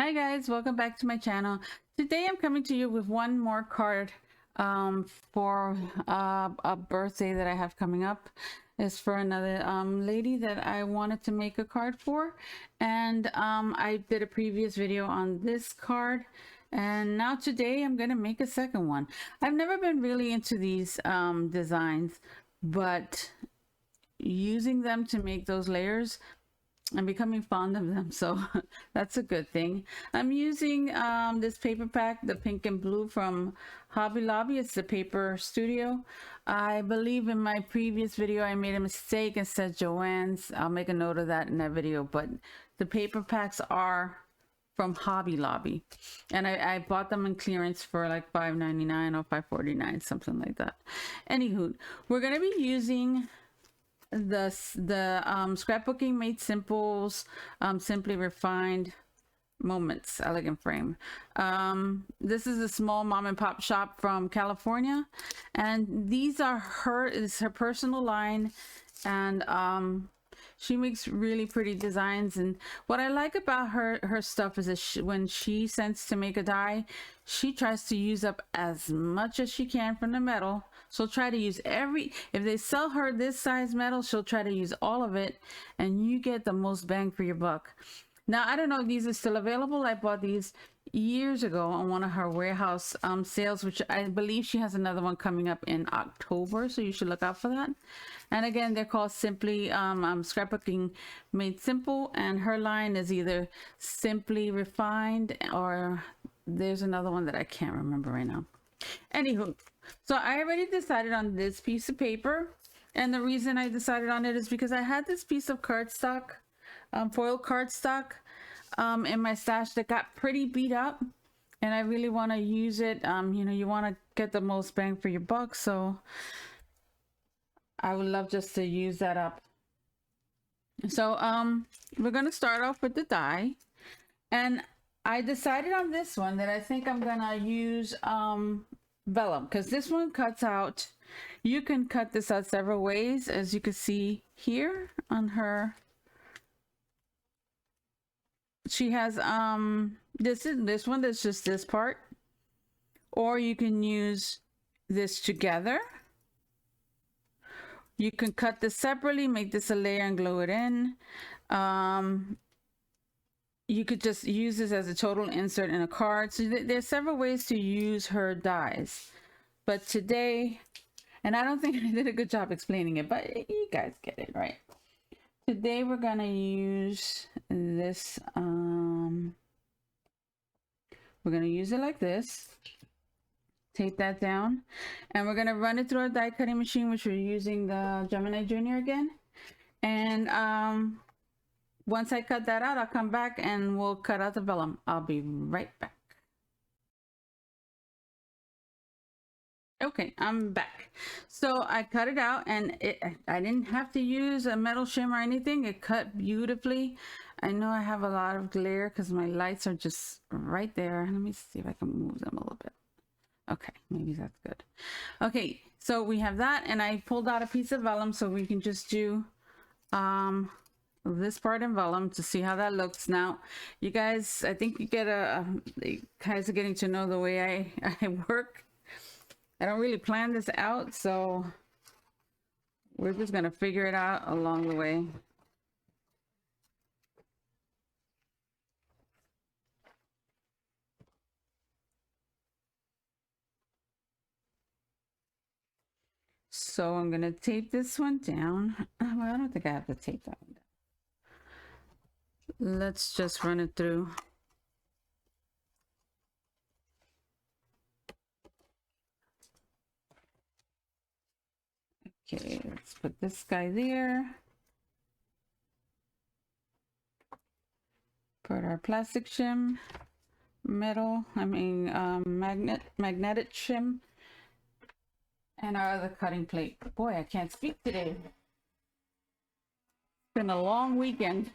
Hi guys, welcome back to my channel. Today I'm coming to you with one more card for a birthday that I have coming up. It's for another lady that I wanted to make a card for, and I did a previous video on this card, and now today I'm gonna make a second one. I've never been really into these designs, but using them to make those layers, I'm becoming fond of them, so that's a good thing. I'm using this paper pack, the pink and blue from Hobby Lobby. It's the Paper Studio. I believe in my previous video I made a mistake and said Joann's. I'll make a note of that in that video, but the paper packs are from Hobby Lobby, and I bought them in clearance for like $5.99 or $5.49, something like that. Anywho, we're gonna be using the Scrapbooking Made Simple's Simply Refined Moments Elegant Frame. This is a small mom and pop shop from California, and these are it's her personal line, and she makes really pretty designs. And what I like about her stuff is that when she sends to make a die, she tries to use up as much as she can from the metal. She'll try to use if they sell her this size metal, she'll try to use all of it, and you get the most bang for your buck. Now, I don't know if these are still available. I bought these years ago on one of her warehouse sales, which I believe she has another one coming up in October, so you should look out for that. And again, they're called Simply Scrapbooking Made Simple, and her line is either Simply Refined, or there's another one that I can't remember right now. Anywho, so I already decided on this piece of paper, and the reason I decided on it is because I had this piece of cardstock, foil cardstock, in my stash that got pretty beat up, and I really want to use it. You know, you want to get the most bang for your buck, so I would love just to use that up. So we're gonna start off with the die, and I decided on this one that I think I'm gonna use vellum, because this one cuts out. You can cut this out several ways, as you can see here on her. She has this one that's just this part, or you can use this together. You can cut this separately, make this a layer and glue it in. You could just use this as a total insert in a card. So there's several ways to use her dies, but today, and I don't think I did a good job explaining it, but you guys get it, right? Today we're gonna use this, we're gonna use it like this, tape that down, and we're gonna run it through our die cutting machine, which we're using the Gemini Junior again. And once I cut that out, I'll come back and we'll cut out the vellum. I'll be right back. Okay, I'm back. So I cut it out, and I didn't have to use a metal shim or anything. It cut beautifully. I know I have a lot of glare because my lights are just right there. Let me see if I can move them a little bit. Okay, maybe that's good. Okay, so we have that, and I pulled out a piece of vellum so we can just do this part in vellum to see how that looks. Now, you guys, I think you get you guys are getting to know the way I work. I don't really plan this out, so we're just gonna figure it out along the way. So I'm gonna tape this one down. Well, I don't think I have to tape that one down. Let's just run it through. Okay, let's put this guy there. Put our plastic shim, magnetic shim, and our other cutting plate. Boy, I can't speak today. It's been a long weekend.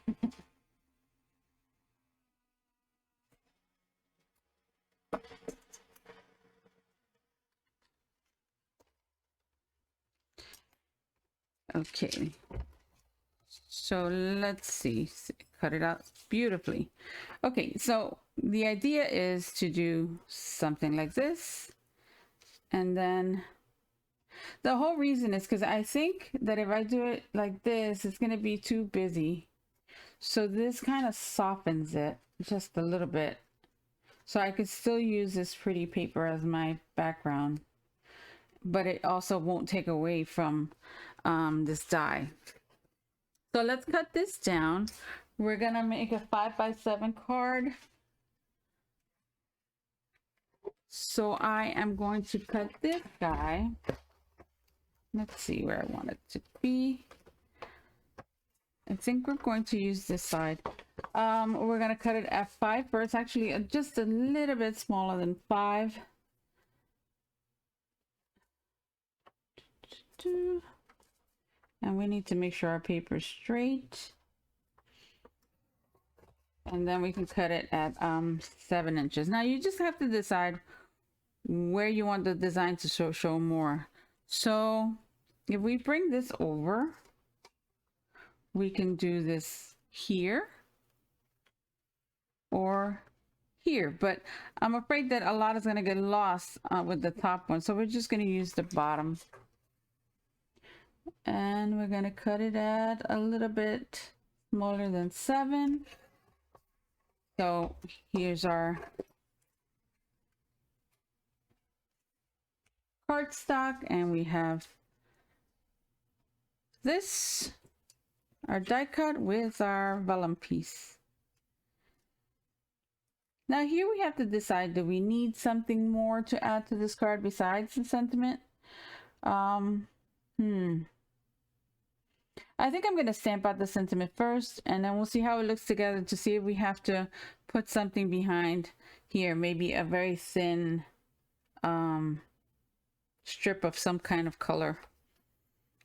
Okay, so let's see. cut it out beautifully. Okay, so the idea is to do something like this. And then the whole reason is because I think that if I do it like this, it's going to be too busy. So this kind of softens it just a little bit. So I could still use this pretty paper as my background, but it also won't take away from this die. So let's cut this down. We're gonna make a 5x7 card. So I am going to cut this guy. Let's see where I want it to be. I think we're going to use this side. We're gonna cut it at 5 first. Actually, just a little bit smaller than 5. And we need to make sure our paper is straight. And then we can cut it at 7 inches. Now you just have to decide where you want the design to show more. So if we bring this over, we can do this here or here, but I'm afraid that a lot is going to get lost with the top one. So we're just going to use the bottom. And we're going to cut it at a little bit smaller than 7. So here's our cardstock, and we have this, our die cut with our vellum piece. Now here we have to decide, do we need something more to add to this card besides the sentiment? I think I'm going to stamp out the sentiment first, and then we'll see how it looks together to see if we have to put something behind here, maybe a very thin strip of some kind of color.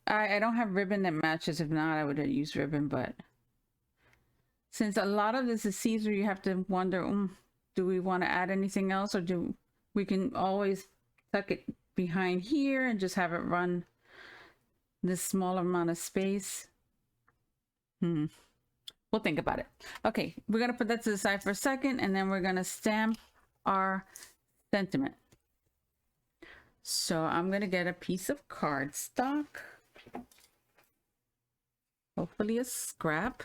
I don't have ribbon that matches. If not, I would have used ribbon, but since a lot of this is see-through, you have to wonder, do we want to add anything else, or do we can always tuck it behind here and just have it run this small amount of space? We'll think about it. Okay, we're gonna put that to the side for a second, and then we're gonna stamp our sentiment. So I'm gonna get a piece of cardstock, hopefully a scrap.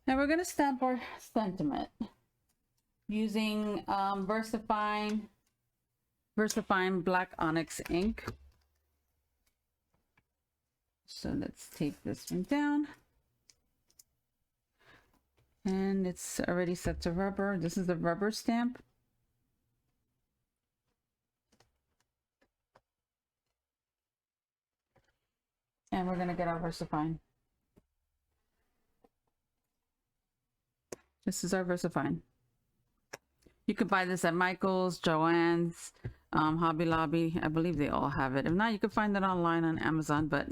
And we're gonna stamp our sentiment using VersaFine Black Onyx ink. So let's take this one down. And it's already set to rubber. This is the rubber stamp. And we're gonna get our VersaFine. This is our VersaFine. You can buy this at Michael's, Joann's, Hobby Lobby. I believe they all have it. If not, you can find it online on Amazon. But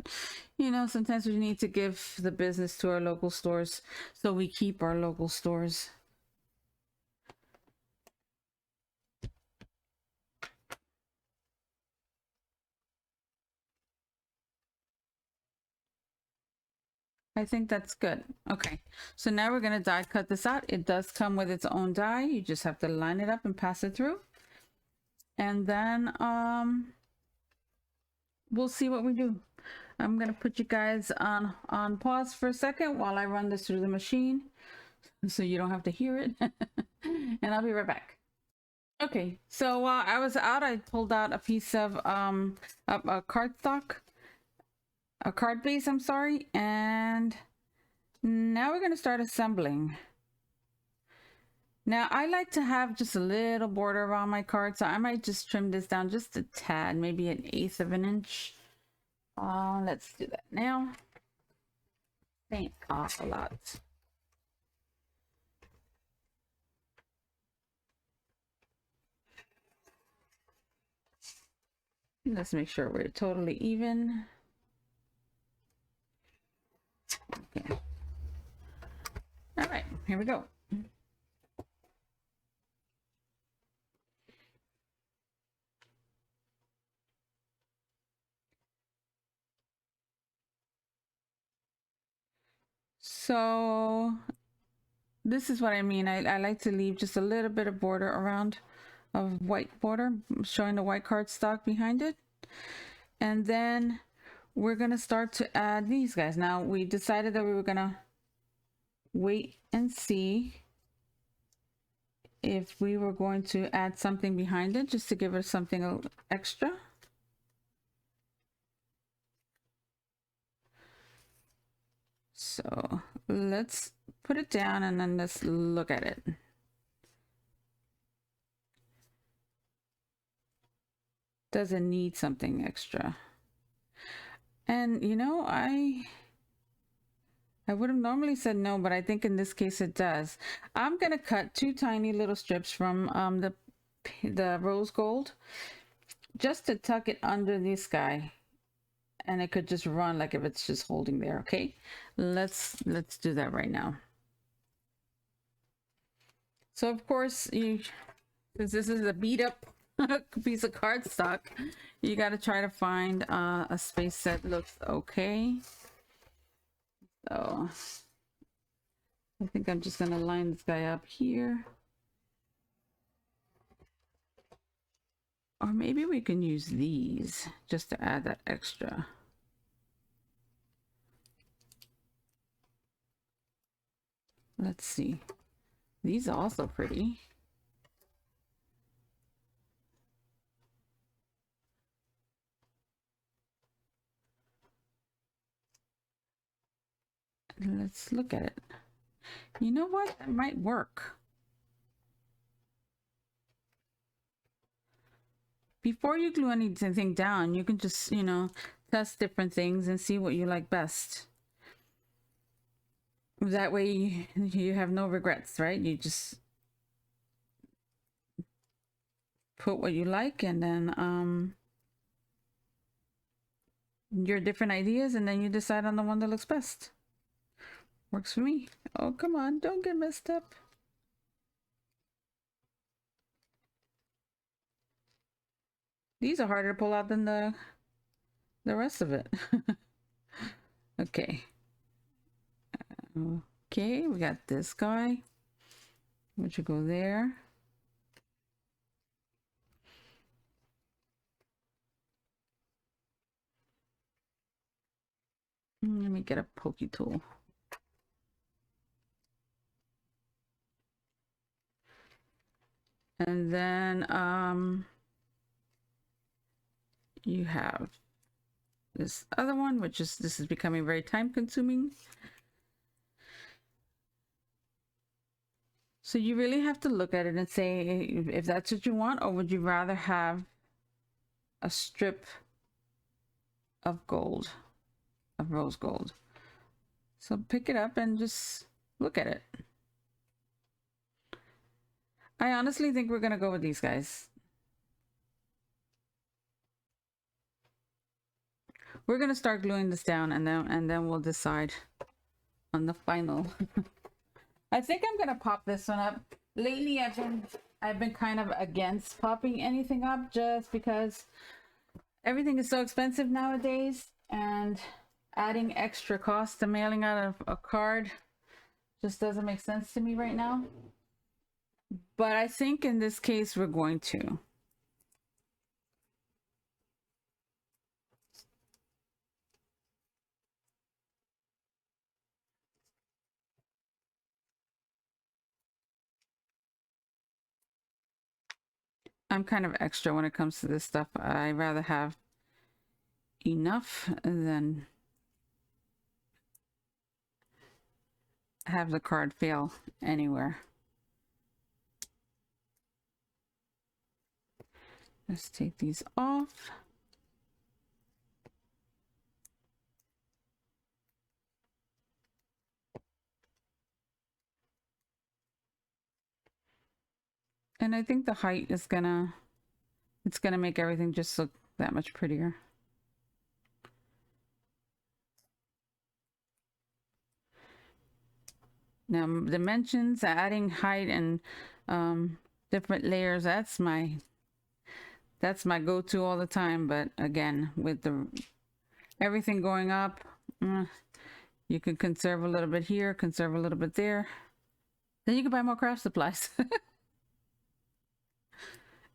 you know, sometimes we need to give the business to our local stores, so we keep our local stores. I think that's good. Okay, so now we're gonna die cut this out. It does come with its own die. You just have to line it up and pass it through. And then we'll see what we do. I'm gonna put you guys on pause for a second while I run this through the machine, so you don't have to hear it. And I'll be right back. Okay, so while I was out, I pulled out a piece of a cardstock, a card base, I'm sorry, and now we're gonna start assembling. Now I like to have just a little border around my card, so I might just trim this down just a tad, maybe 1/8 of an inch. Let's do that now. Ain't off a lot. Let's make sure we're totally even. Okay. All right, here we go. So this is what I mean. I like to leave just a little bit of border around, of white border, showing the white cardstock behind it. And then we're gonna start to add these guys. Now we decided that we were gonna wait and see if we were going to add something behind it, just to give it something extra. So let's put it down and then let's look at it. Does it need something extra? And you know, I would have normally said no, but I think in this case it does. I'm gonna cut 2 tiny little strips from the rose gold, just to tuck it under this guy, and it could just run like if it's just holding there. Okay, let's do that right now. So of course, since this is a beat up piece of cardstock, you got to try to find a space that looks okay. So I think I'm just gonna line this guy up here. Or maybe we can use these just to add that extra. Let's see. These are also pretty. Let's look at it. You know what? That might work. Before you glue anything down, you can just, you know, test different things and see what you like best. That way you have no regrets, right? You just put what you like, and then your different ideas, and then you decide on the one that looks best. Works for me. Oh, come on, don't get messed up. These are harder to pull out than the rest of it. Okay. Okay, we got this guy, which will go there. Let me get a pokey tool. And then you have this other one, which is, this is becoming very time consuming. So you really have to look at it and say if that's what you want, or would you rather have a strip of gold, of rose gold. So pick it up and just look at it. I honestly think we're gonna go with these guys. We're gonna start gluing this down, and then we'll decide on the final. I think I'm gonna pop this one up. Lately, I've been kind of against popping anything up, just because everything is so expensive nowadays, and adding extra cost to mailing out a card just doesn't make sense to me right now. But I think in this case we're going to. I'm kind of extra when it comes to this stuff. I rather have enough than have the card fail anywhere. Let's take these off. And I think the height is it's gonna make everything just look that much prettier. Now dimensions, adding height and different layers, that's my go-to all the time. But again, with everything going up, You can conserve a little bit here, conserve a little bit there. Then you can buy more craft supplies.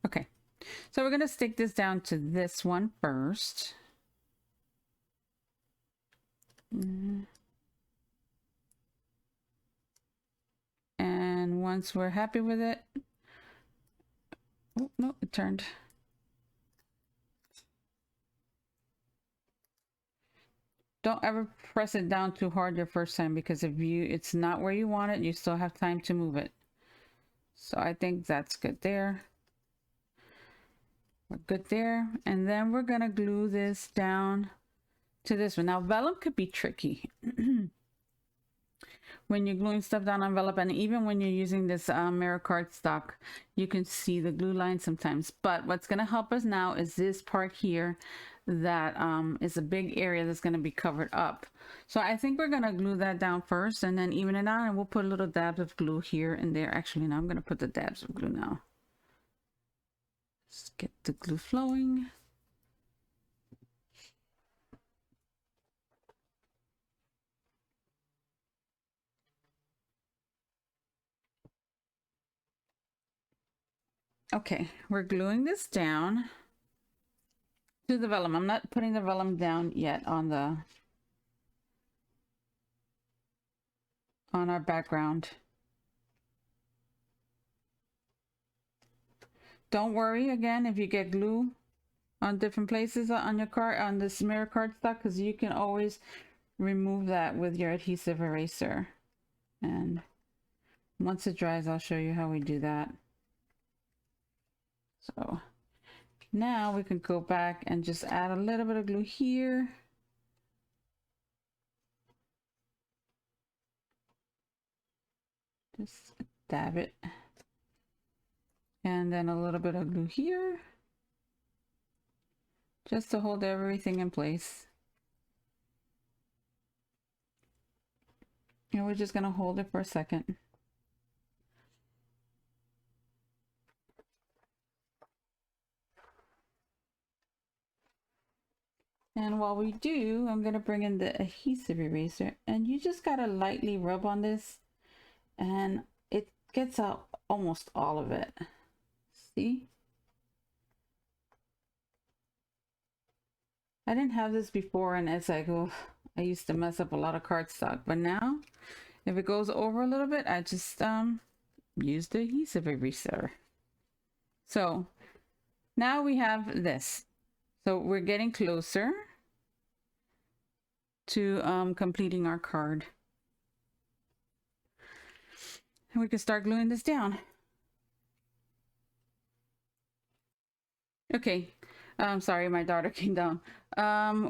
Okay, so we're gonna stick this down to this one first. And once we're happy with it, oh no, it turned. Don't ever press it down too hard your first time, because if it's not where you want it, you still have time to move it. So I think that's good there. We're good there. And then we're gonna glue this down to this one. Now vellum could be tricky when you're gluing stuff down on vellum, and even when you're using this mirror cardstock, you can see the glue line sometimes. But what's gonna help us now is this part here that is a big area that's going to be covered up. So I think we're going to glue that down first and then even it out, and we'll put little dabs of glue here and there. Actually, now I'm going to put the dabs of glue now. Let's get the glue flowing. Okay, we're gluing this down to the vellum. I'm not putting the vellum down yet on our background. Don't worry again if you get glue on different places on your card, on this mirror cardstock, because you can always remove that with your adhesive eraser. And once it dries, I'll show you how we do that. So now we can go back and just add a little bit of glue here. Just dab it. And then a little bit of glue here, just to hold everything in place. And we're just going to hold it for a second. And while we do, I'm going to bring in the adhesive eraser, and you just got to lightly rub on this and it gets out almost all of it. See? I didn't have this before, and it's like, oh, I used to mess up a lot of cardstock, but now if it goes over a little bit, I just use the adhesive eraser. So now we have this. So we're getting closer to completing our card. And we can start gluing this down. Okay, sorry, my daughter came down.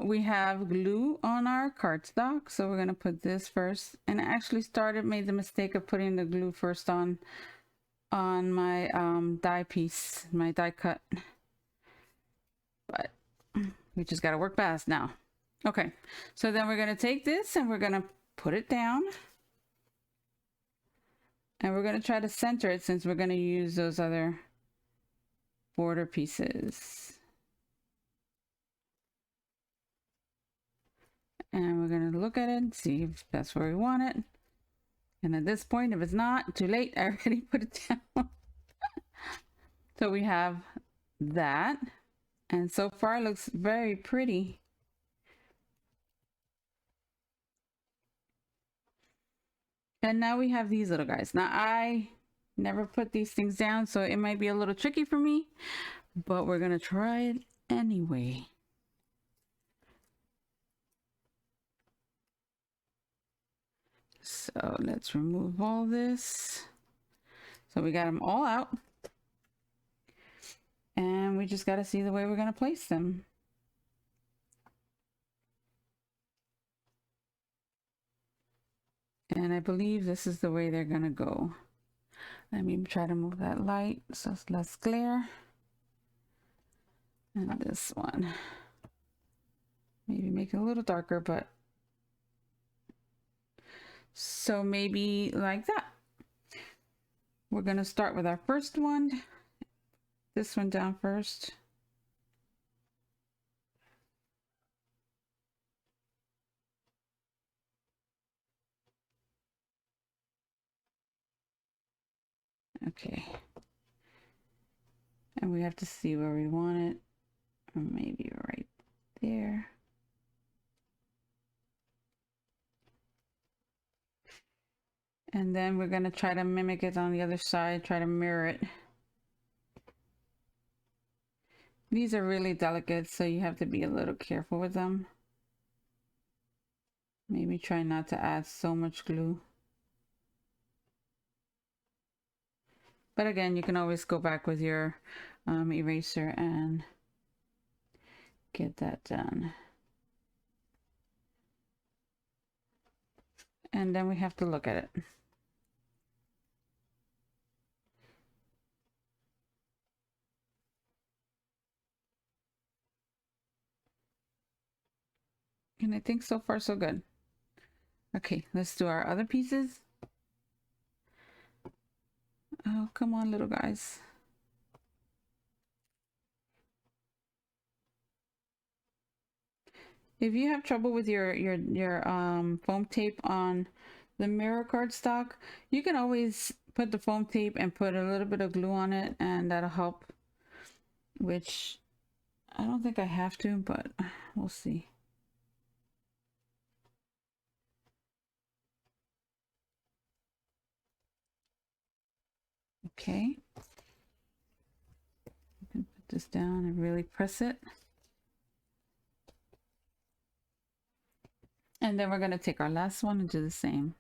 We have glue on our cardstock, so we're gonna put this first. And I actually made the mistake of putting the glue first on my die piece, my die cut. But we just gotta work fast now. Okay, so then we're gonna take this and we're gonna put it down. And we're gonna try to center it, since we're gonna use those other border pieces. And we're gonna look at it and see if that's where we want it. And at this point, if it's not, too late, I already put it down. So we have that. And so far it looks very pretty. And now we have these little guys. Now I never put these things down, so it might be a little tricky for me, but we're gonna try it anyway. So let's remove all this. So we got them all out. And we just got to see the way we're going to place them. And I believe this is the way they're going to go. Let me try to move that light so it's less glare. And this one. Maybe make it a little darker, but so maybe like that. We're going to start with our first one. This one down first. Okay. And we have to see where we want it. Or maybe right there. And then we're going to try to mimic it on the other side, try to mirror it. These are really delicate, so you have to be a little careful with them. Maybe try not to add so much glue. But again, you can always go back with your eraser and get that done. And then we have to look at it. And I think so far so good. Okay, let's do our other pieces. Oh, come on, little guys. If you have trouble with your foam tape on the mirror cardstock, you can always put the foam tape and put a little bit of glue on it, and that'll help. Which I don't think I have to, but we'll see. Okay. You can put this down and really press it. And then we're going to take our last one and do the same.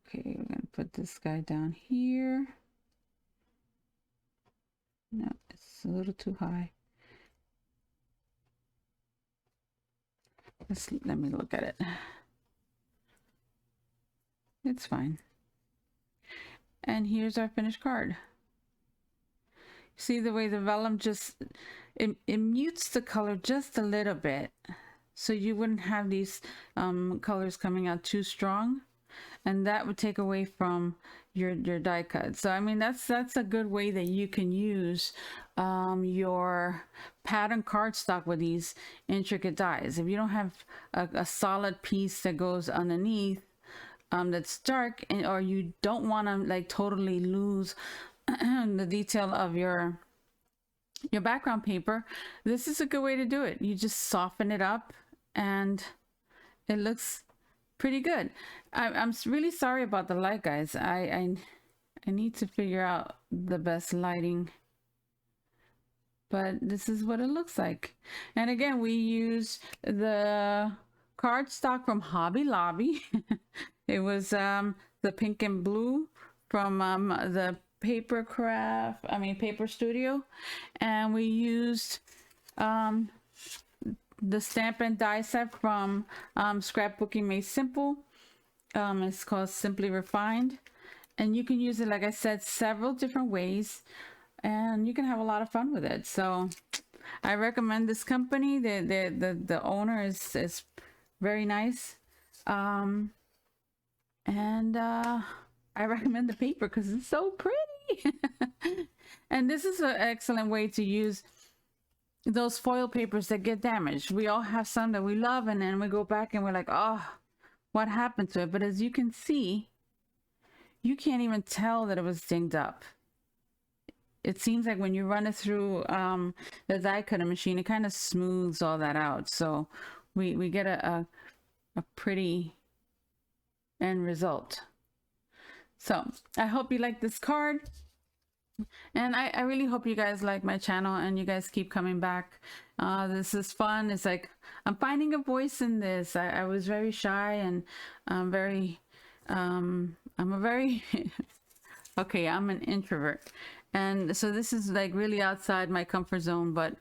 Okay, we're going to put this guy down here. No, it's a little too high. Let me look at it. It's fine. And here's our finished card. See the way the vellum just, it mutes the color just a little bit. So you wouldn't have these colors coming out too strong. And that would take away from your die cut. So I mean, that's a good way that you can use your pattern cardstock with these intricate dies. If you don't have a solid piece that goes underneath that's dark, or you don't want to like totally lose the detail of your background paper, this is a good way to do it. You just soften it up and it looks pretty good. I'm really sorry about the light, guys. I need to figure out the best lighting, but this is what it looks like. And again, we use the cardstock from Hobby Lobby. It was the pink and blue from the Paper Studio, and we used the stamp and die set from Scrapbooking Made Simple. It's called Simply Refined, and you can use it, like I said, several different ways, and you can have a lot of fun with it. So I recommend this company. The owner is very nice, and I recommend the paper because it's so pretty. And this is an excellent way to use those foil papers that get damaged. We all have some that we love, and then we go back and we're like, oh, what happened to it? But as you can see, you can't even tell that it was dinged up. It seems like when you run it through the die cutter machine, it kind of smooths all that out. So we get a pretty end result. So I hope you like this card. And I really hope you guys like my channel and you guys keep coming back. This is fun. It's like I'm finding a voice in this. I was very shy, and I'm a very okay, I'm an introvert, and so this is like really outside my comfort zone, but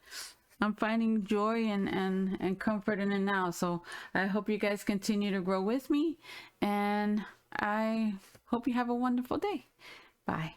I'm finding joy and comfort in it now. So I hope you guys continue to grow with me, and I hope you have a wonderful day. Bye.